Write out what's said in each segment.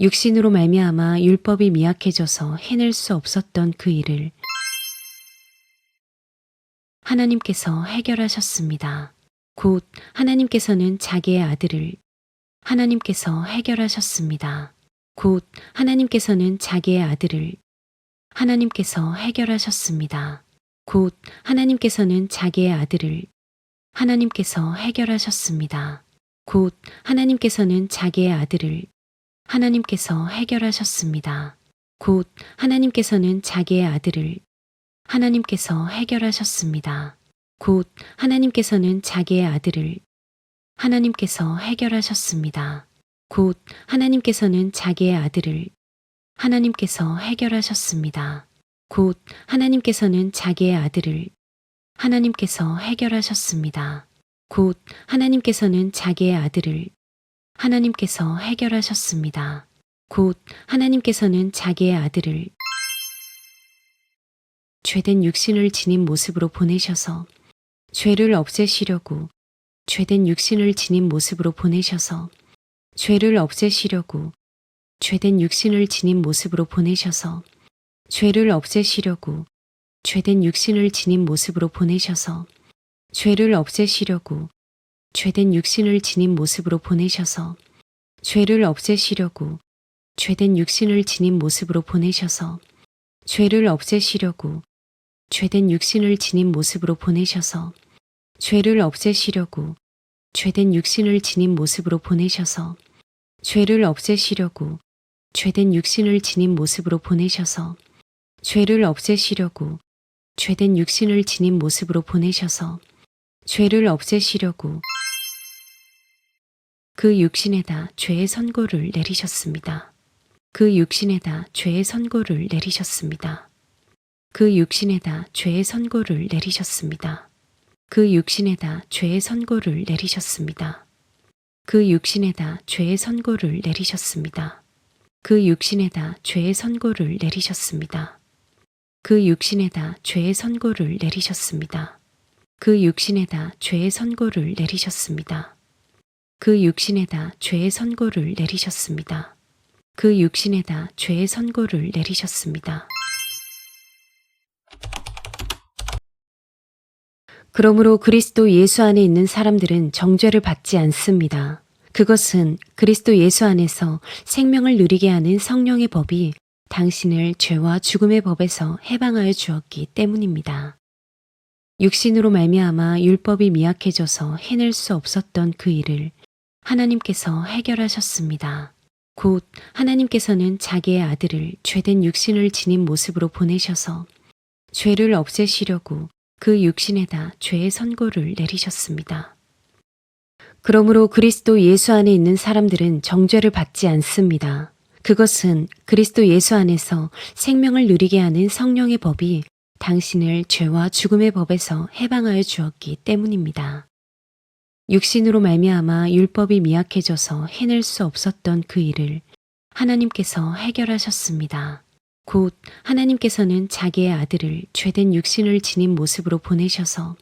육신으로 말미암아 율법이 미약해져서 해낼 수 없었던 그 일을 하나님께서 해결하셨습니다. 곧 하나님께서는 자기의 아들을 하나님께서 해결하셨습니다. 곧 하나님께서는 자기의 아들을 하나님께서 해결하셨습니다. 곧 하나님께서는 자기의 아들을 하나님께서 해결하셨습니다. 곧 하나님께서는 자기의 아들을 하나님께서 해결하셨습니다. 곧 하나님께서는 자기의 아들을 하나님께서 해결하셨습니다. 곧 하나님께서는 자기의 아들을 하나님께서 해결하셨습니다. 곧 하나님께서는 자기의 아들을 하나님께서 해결하셨습니다. 곧 하나님께서는 자기의 아들을 하나님께서 해결하셨습니다. 곧 하나님께서는 자기의 아들을 하나님께서 해결하셨습니다. 곧 하나님께서는 자기의 아들을 죄된 육신을 지닌 모습으로 보내셔서 죄를 없애시려고 죄된 육신을 지닌 모습으로 보내셔서 죄를 없애시려고 죄된 육신을 지닌 모습으로 보내셔서 죄를 없애시려고 죄된 육신을 지닌 모습으로 보내셔서 죄를 없애시려고 죄된 육신을 지닌 모습으로 보내셔서 죄를 없애시려고 죄된 육신을 지닌 모습으로 보내셔서 죄를 없애시려고 죄된 육신을 지닌 모습으로 보내셔서 죄를 없애시려고 죄된 육신을 지닌 모습으로 보내셔서 죄를 없애시려고 죄된 육신을 지닌 모습으로 보내셔서 죄를 없애시려고 죄된 육신을 지닌 모습으로 보내셔서 죄를 없애시려고 그 육신에다 죄의 선고를 내리셨습니다. 그 육신에다 죄의 선고를 내리셨습니다. 그 육신에다 죄의 선고를 내리셨습니다. 그 육신에다 죄의 선고를 내리셨습니다. 그 육신에다 죄의 선고를 내리셨습니다. 그 육신에다 죄의 선고를 내리셨습니다. 그 육신에다 죄의 선고를 내리셨습니다. 그 육신에다 죄의 선고를 내리셨습니다. 그 육신에다 죄의 선고를 내리셨습니다. 그 육신에다 죄의 선고를 내리셨습니다. 그러므로 그리스도 예수 안에 있는 사람들은 정죄를 받지 않습니다. 그것은 그리스도 예수 안에서 생명을 누리게 하는 성령의 법이 당신을 죄와 죽음의 법에서 해방하여 주었기 때문입니다. 육신으로 말미암아 율법이 미약해져서 해낼 수 없었던 그 일을 하나님께서 해결하셨습니다. 곧 하나님께서는 자기의 아들을 죄된 육신을 지닌 모습으로 보내셔서 죄를 없애시려고 그 육신에다 죄의 선고를 내리셨습니다. 그러므로 그리스도 예수 안에 있는 사람들은 정죄를 받지 않습니다. 그것은 그리스도 예수 안에서 생명을 누리게 하는 성령의 법이 당신을 죄와 죽음의 법에서 해방하여 주었기 때문입니다. 육신으로 말미암아 율법이 미약해져서 해낼 수 없었던 그 일을 하나님께서 해결하셨습니다. 곧 하나님께서는 자기의 아들을 죄된 육신을 지닌 모습으로 보내셔서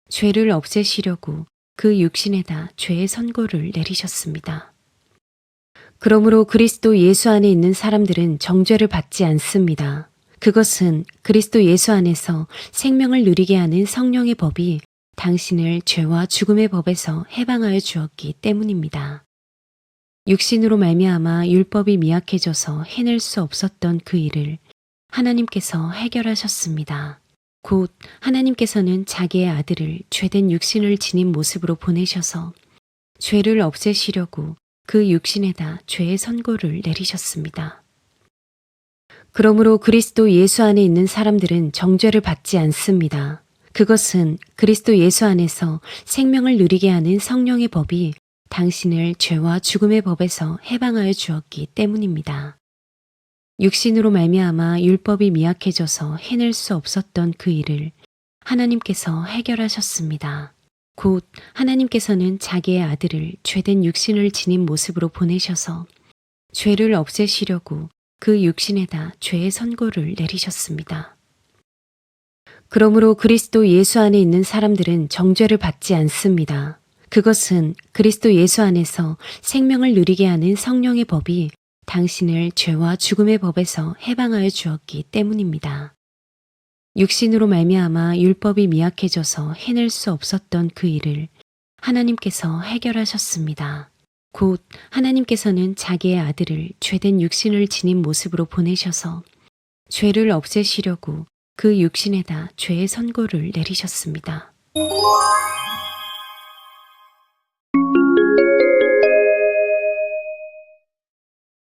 죄를 없애시려고 그 육신에다 죄의 선고를 내리셨습니다. 그러므로 그리스도 예수 안에 있는 사람들은 정죄를 받지 않습니다. 그것은 그리스도 예수 안에서 생명을 누리게 하는 성령의 법이 당신을 죄와 죽음의 법에서 해방하여 주었기 때문입니다. 육신으로 말미암아 율법이 미약해져서 해낼 수 없었던 그 일을 하나님께서 해결하셨습니다. 곧 하나님께서는 자기의 아들을 죄된 육신을 지닌 모습으로 보내셔서 죄를 없애시려고 그 육신에다 죄의 선고를 내리셨습니다. 그러므로 그리스도 예수 안에 있는 사람들은 정죄를 받지 않습니다. 그것은 그리스도 예수 안에서 생명을 누리게 하는 성령의 법이 당신을 죄와 죽음의 법에서 해방하여 주었기 때문입니다. 육신으로 말미암아 율법이 미약해져서 해낼 수 없었던 그 일을 하나님께서 해결하셨습니다. 곧 하나님께서는 자기의 아들을 죄된 육신을 지닌 모습으로 보내셔서 죄를 없애시려고 그 육신에다 죄의 선고를 내리셨습니다. 그러므로 그리스도 예수 안에 있는 사람들은 정죄를 받지 않습니다. 그것은 그리스도 예수 안에서 생명을 누리게 하는 성령의 법이 당신을 죄와 죽음의 법에서 해방하여 주었기 때문입니다. 육신으로 말미암아 율법이 미약해져서 해낼 수 없었던 그 일을 하나님께서 해결하셨습니다. 곧 하나님께서는 자기의 아들을 죄된 육신을 지닌 모습으로 보내셔서 죄를 없애시려고 그 육신에다 죄의 선고를 내리셨습니다.